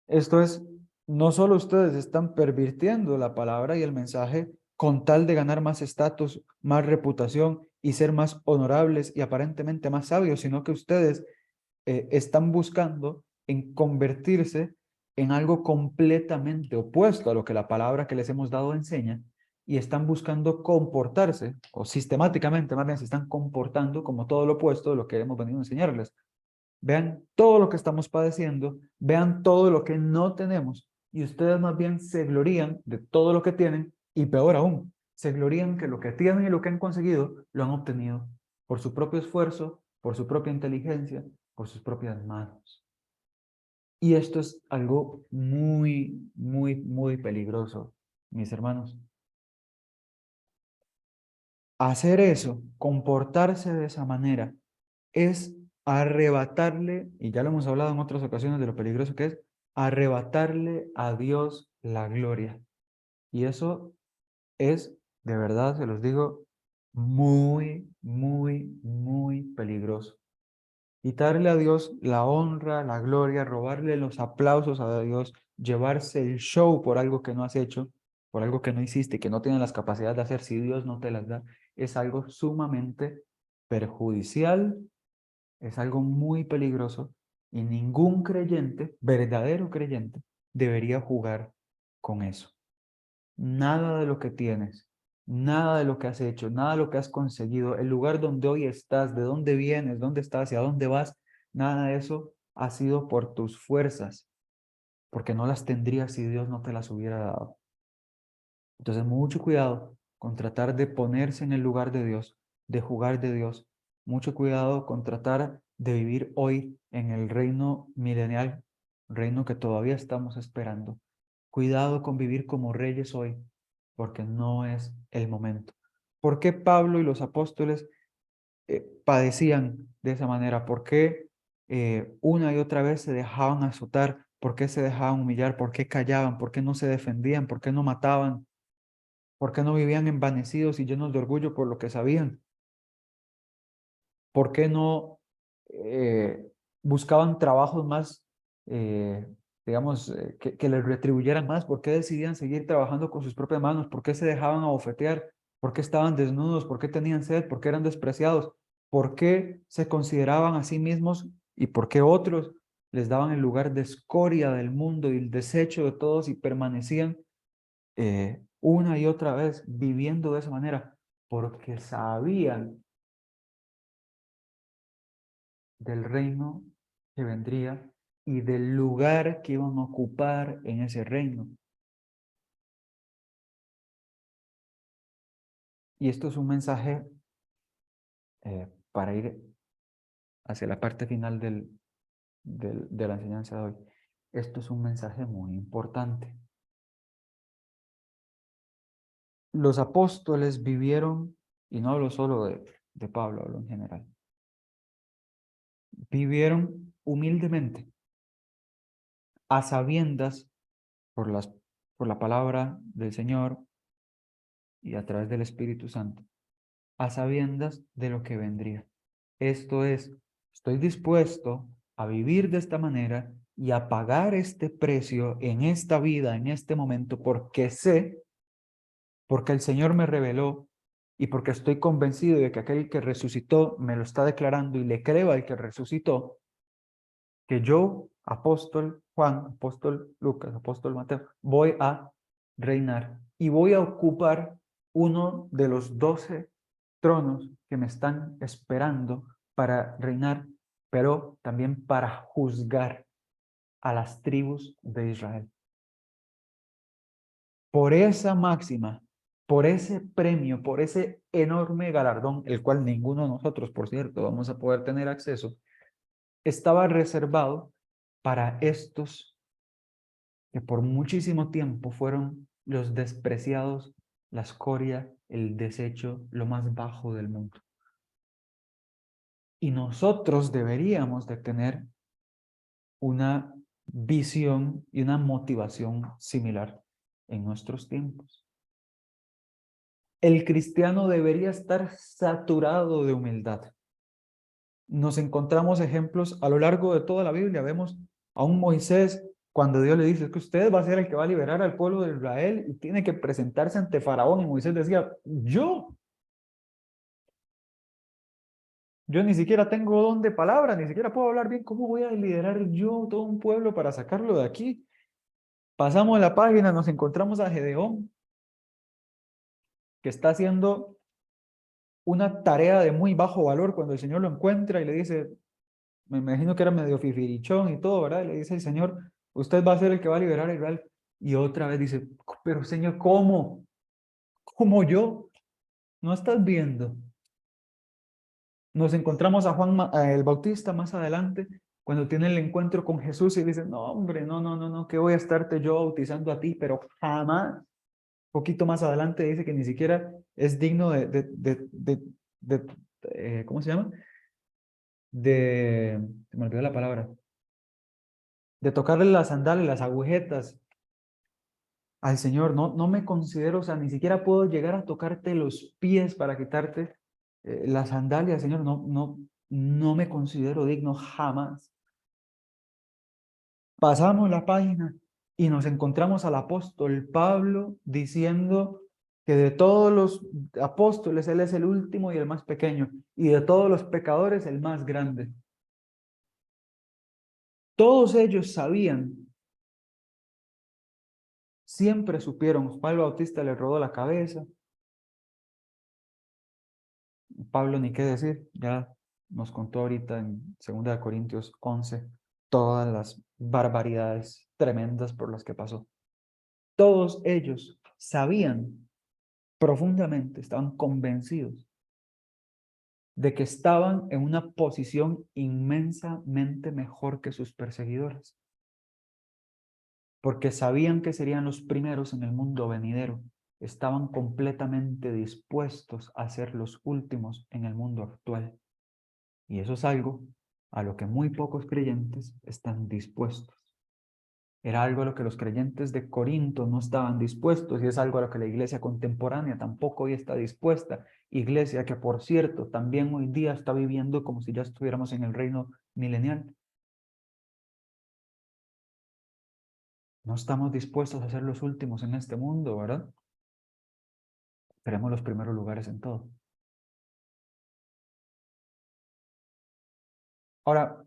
Esto es, no solo ustedes están pervirtiendo la palabra y el mensaje con tal de ganar más estatus, más reputación y ser más honorables y aparentemente más sabios, sino que ustedes están buscando en convertirse en algo completamente opuesto a lo que la palabra que les hemos dado enseña, y están buscando comportarse, o sistemáticamente más bien se están comportando como todo lo opuesto de lo que hemos venido a enseñarles. Vean todo lo que estamos padeciendo, vean todo lo que no tenemos, y ustedes más bien se glorían de todo lo que tienen, y peor aún, se glorían que lo que tienen y lo que han conseguido lo han obtenido por su propio esfuerzo, por su propia inteligencia, por sus propias manos. Y esto es algo muy, muy, muy peligroso, mis hermanos. Hacer eso, comportarse de esa manera, es arrebatarle, y ya lo hemos hablado en otras ocasiones de lo peligroso que es, arrebatarle a Dios la gloria. Y eso es, de verdad, se los digo, muy, muy, muy peligroso. Quitarle a Dios la honra, la gloria, robarle los aplausos a Dios, llevarse el show por algo que no has hecho, por algo que no hiciste, que no tienes las capacidades de hacer si Dios no te las da, es algo sumamente perjudicial, es algo muy peligroso, y ningún creyente, verdadero creyente, debería jugar con eso. Nada de lo que tienes, nada de lo que has hecho, nada de lo que has conseguido, el lugar donde hoy estás, de dónde vienes, dónde estás y a dónde vas, nada de eso ha sido por tus fuerzas, porque no las tendrías si Dios no te las hubiera dado. Entonces, mucho cuidado con tratar de ponerse en el lugar de Dios, de jugar de Dios. Mucho cuidado con tratar de vivir hoy en el reino milenial, reino que todavía estamos esperando. Cuidado con vivir como reyes hoy, porque no es el momento. ¿Por qué Pablo y los apóstoles padecían de esa manera? ¿Por qué una y otra vez se dejaban azotar? ¿Por qué se dejaban humillar? ¿Por qué callaban? ¿Por qué no se defendían? ¿Por qué no mataban? ¿Por qué no vivían envanecidos y llenos de orgullo por lo que sabían? ¿Por qué no buscaban trabajos más, eh, digamos, que les retribuyeran más? ¿Por qué decidían seguir trabajando con sus propias manos? ¿Por qué se dejaban abofetear? ¿Por qué estaban desnudos? ¿Por qué tenían sed? ¿Por qué eran despreciados? ¿Por qué se consideraban a sí mismos y por qué otros les daban el lugar de escoria del mundo y el desecho de todos y permanecían una y otra vez viviendo de esa manera? Porque sabían del reino que vendría y del lugar que iban a ocupar en ese reino. Y esto es un mensaje para ir hacia la parte final de la enseñanza de hoy. Esto es un mensaje muy importante. Los apóstoles vivieron, y no hablo solo de Pablo, hablo en general, vivieron humildemente, a sabiendas por por la palabra del Señor y a través del Espíritu Santo, a sabiendas de lo que vendría. Esto es, estoy dispuesto a vivir de esta manera y a pagar este precio en esta vida, en este momento, porque sé, porque el Señor me reveló y porque estoy convencido de que aquel que resucitó me lo está declarando y le creo al que resucitó, que yo, apóstol Juan, apóstol Lucas, apóstol Mateo, voy a reinar y voy a ocupar uno de los 12 tronos que me están esperando para reinar, pero también para juzgar a las tribus de Israel. Por esa máxima, por ese premio, por ese enorme galardón, el cual ninguno de nosotros, por cierto, vamos a poder tener acceso, estaba reservado para estos que por muchísimo tiempo fueron los despreciados, la escoria, el desecho, lo más bajo del mundo. Y nosotros deberíamos de tener una visión y una motivación similar en nuestros tiempos. El cristiano debería estar saturado de humildad. Nos encontramos ejemplos a lo largo de toda la Biblia. Vemos a un Moisés cuando Dios le dice, es que usted va a ser el que va a liberar al pueblo de Israel y tiene que presentarse ante Faraón. Y Moisés decía, yo ni siquiera tengo don de palabra, ni siquiera puedo hablar bien. ¿Cómo voy a liderar yo todo un pueblo para sacarlo de aquí? Pasamos la página, nos encontramos a Gedeón, que está haciendo una tarea de muy bajo valor cuando el Señor lo encuentra y le dice, me imagino que era medio fifirichón y todo, ¿verdad? Y le dice el Señor, usted va a ser el que va a liberar a Israel. Y otra vez dice, pero Señor, ¿cómo? ¿Cómo yo? ¿No estás viendo? Nos encontramos a Juan el Bautista más adelante, cuando tiene el encuentro con Jesús y dice, no, hombre, no, que voy a estarte yo bautizando a ti, pero jamás. Poquito más adelante dice que ni siquiera es digno ¿cómo se llama? Se me olvidó la palabra, de tocarle las sandalias, las agujetas al Señor. No me considero, o sea, ni siquiera puedo llegar a tocarte los pies para quitarte las sandalias, Señor. No me considero digno jamás. Pasamos la página y nos encontramos al apóstol Pablo diciendo que de todos los apóstoles él es el último y el más pequeño, y de todos los pecadores el más grande. Todos ellos sabían, siempre supieron. Juan el Bautista le rodó la cabeza, Pablo ni qué decir, ya nos contó ahorita en 2 Corintios 11 todas las barbaridades tremendas por las que pasó. Todos ellos sabían profundamente, estaban convencidos de que estaban en una posición inmensamente mejor que sus perseguidores, porque sabían que serían los primeros en el mundo venidero, estaban completamente dispuestos a ser los últimos en el mundo actual. Y eso es algo a lo que muy pocos creyentes están dispuestos. Era algo a lo que los creyentes de Corinto no estaban dispuestos, y es algo a lo que la iglesia contemporánea tampoco hoy está dispuesta. Iglesia que, por cierto, también hoy día está viviendo como si ya estuviéramos en el reino milenial. No estamos dispuestos a ser los últimos en este mundo, ¿verdad? Queremos los primeros lugares en todo. Ahora,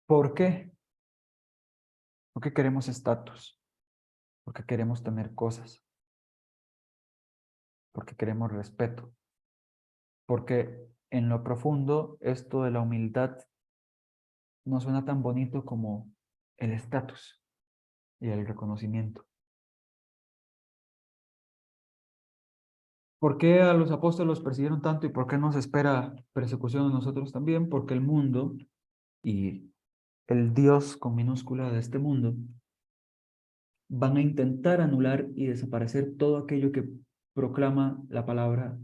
¿por qué? ¿Por qué queremos estatus? ¿Por qué queremos tener cosas? ¿Por qué queremos respeto? Porque en lo profundo esto de la humildad no suena tan bonito como el estatus y el reconocimiento. ¿Por qué a los apóstoles los persiguieron tanto y por qué nos espera persecución a nosotros también? Porque el mundo y el Dios con minúscula de este mundo van a intentar anular y desaparecer todo aquello que proclama la palabra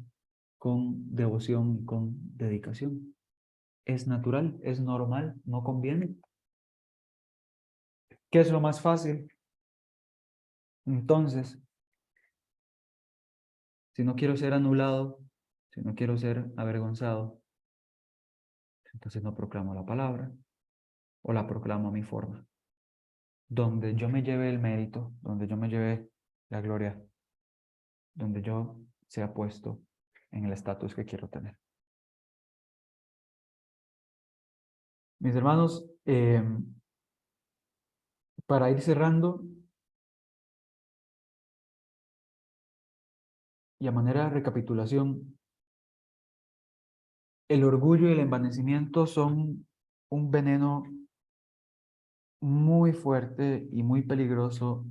con devoción y con dedicación. Es natural, es normal, no conviene. ¿Qué es lo más fácil? Entonces, si no quiero ser anulado, si no quiero ser avergonzado, entonces no proclamo la palabra o la proclamo a mi forma, donde yo me lleve el mérito, donde yo me lleve la gloria, donde yo sea puesto en el estatus que quiero tener. Mis hermanos, para ir cerrando y a manera de recapitulación, el orgullo y el envanecimiento son un veneno muy fuerte y muy peligroso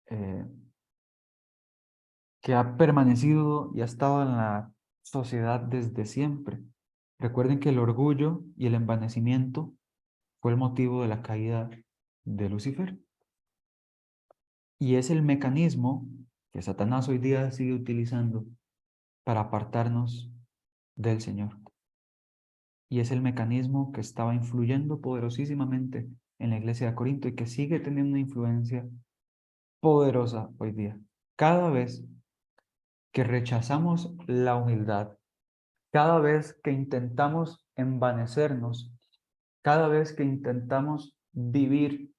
eh, que ha permanecido y ha estado en la sociedad desde siempre. Recuerden que el orgullo y el envanecimiento fue el motivo de la caída de Lucifer. Y es el mecanismo que Satanás hoy día sigue utilizando para apartarnos del Señor. Y es el mecanismo que estaba influyendo poderosísimamente en la iglesia de Corinto y que sigue teniendo una influencia poderosa hoy día. Cada vez que rechazamos la humildad, cada vez que intentamos envanecernos, cada vez que intentamos vivir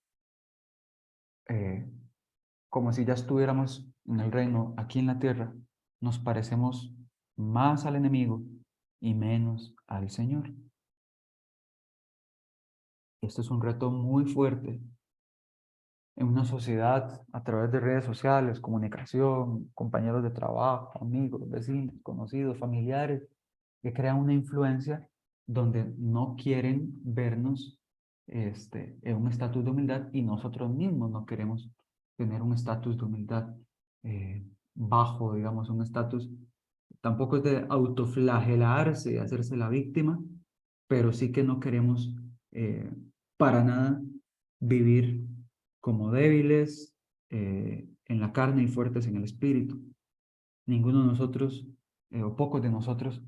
eh, como si ya estuviéramos en el reino aquí en la tierra, nos parecemos más al enemigo y menos al Señor. Esto es un reto muy fuerte en una sociedad a través de redes sociales, comunicación, compañeros de trabajo, amigos, vecinos, conocidos, familiares, que crean una influencia donde no quieren vernos en un estatus de humildad y nosotros mismos no queremos tener un estatus de humildad eh, bajo, digamos, un estatus, tampoco es de autoflagelarse y hacerse la víctima, pero sí que no queremos eh, para nada vivir como débiles en la carne y fuertes en el espíritu. Ninguno de nosotros, o pocos de nosotros,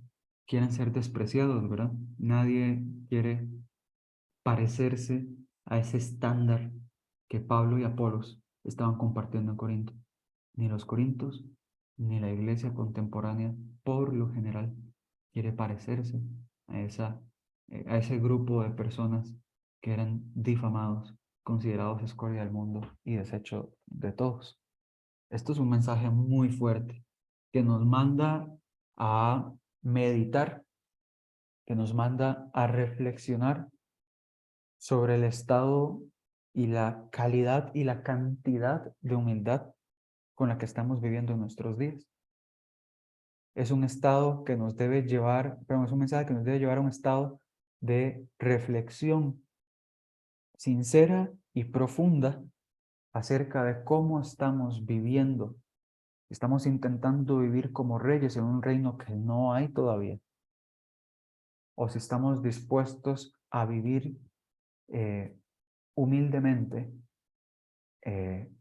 quieren ser despreciados, ¿verdad? Nadie quiere parecerse a ese estándar que Pablo y Apolos estaban compartiendo en Corinto. Ni los corintios, ni la iglesia contemporánea, por lo general, quiere parecerse a, a ese grupo de personas que eran difamados, considerados escoria del mundo y desecho de todos. Esto es un mensaje muy fuerte que nos manda a meditar, que nos manda a reflexionar sobre el estado y la calidad y la cantidad de humildad con la que estamos viviendo en nuestros días. Es un estado que nos debe llevar, pero es un mensaje que nos debe llevar a un estado de reflexión sincera y profunda acerca de cómo estamos viviendo. Estamos intentando vivir como reyes en un reino que no hay todavía. O si estamos dispuestos a vivir humildemente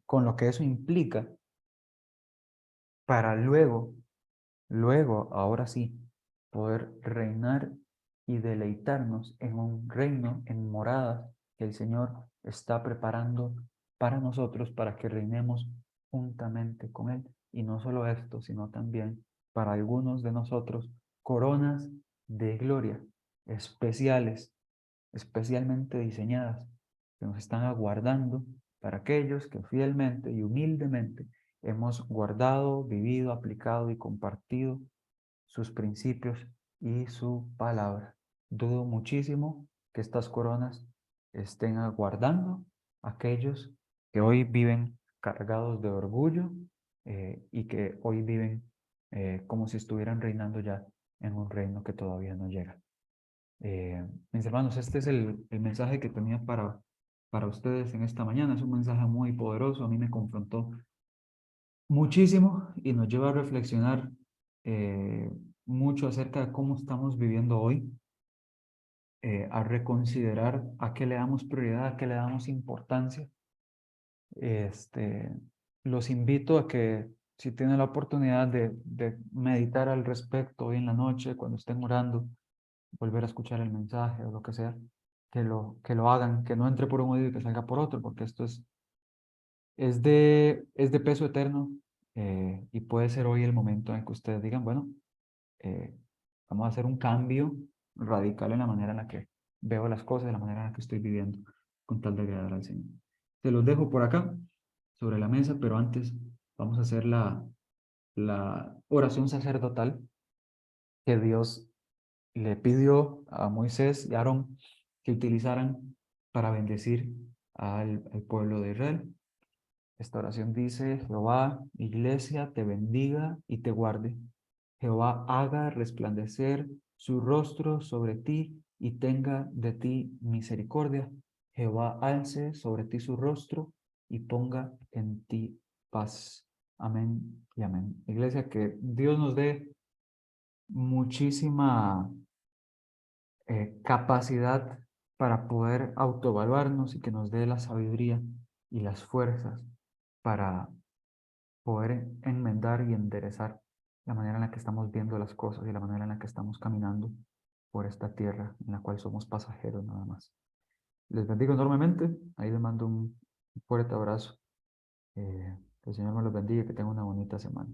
con lo que eso implica para luego, ahora sí, poder reinar y deleitarnos en un reino, en moradas que el Señor está preparando para nosotros, para que reinemos juntamente con Él. Y no solo esto, sino también para algunos de nosotros, coronas de gloria especiales, especialmente diseñadas, que nos están aguardando para aquellos que fielmente y humildemente hemos guardado, vivido, aplicado y compartido sus principios y su palabra. Dudo muchísimo que estas coronas estén aguardando a aquellos que hoy viven cargados de orgullo y que hoy viven como si estuvieran reinando ya en un reino que todavía no llega. Mis hermanos, este es el mensaje que tenía para ustedes en esta mañana. Es un mensaje muy poderoso. A mí me confrontó muchísimo y nos lleva a reflexionar mucho acerca de cómo estamos viviendo hoy, a reconsiderar a qué le damos prioridad, a qué le damos importancia. Este, los invito a que si tienen la oportunidad de meditar al respecto hoy en la noche, cuando estén orando, volver a escuchar el mensaje o lo que sea, que lo hagan, que no entre por un oído y que salga por otro, porque esto es de peso eterno y puede ser hoy el momento en que ustedes digan, bueno, eh, vamos a hacer un cambio radical en la manera en la que veo las cosas, en la manera en la que estoy viviendo, con tal de agradar al Señor. Se los dejo por acá, sobre la mesa, pero antes vamos a hacer la oración sacerdotal que Dios le pidió a Moisés y a Aarón que utilizaran para bendecir al pueblo de Israel. Esta oración dice: Jehová, iglesia, te bendiga y te guarde. Jehová haga resplandecer su rostro sobre ti y tenga de ti misericordia. Jehová alce sobre ti su rostro y ponga en ti paz. Amén y amén. Iglesia, que Dios nos dé muchísima capacidad para poder autoevaluarnos y que nos dé la sabiduría y las fuerzas para poder enmendar y enderezar la manera en la que estamos viendo las cosas y la manera en la que estamos caminando por esta tierra en la cual somos pasajeros nada más. Les bendigo enormemente. Ahí les mando un fuerte abrazo. Que el Señor me los bendiga y que tengan una bonita semana.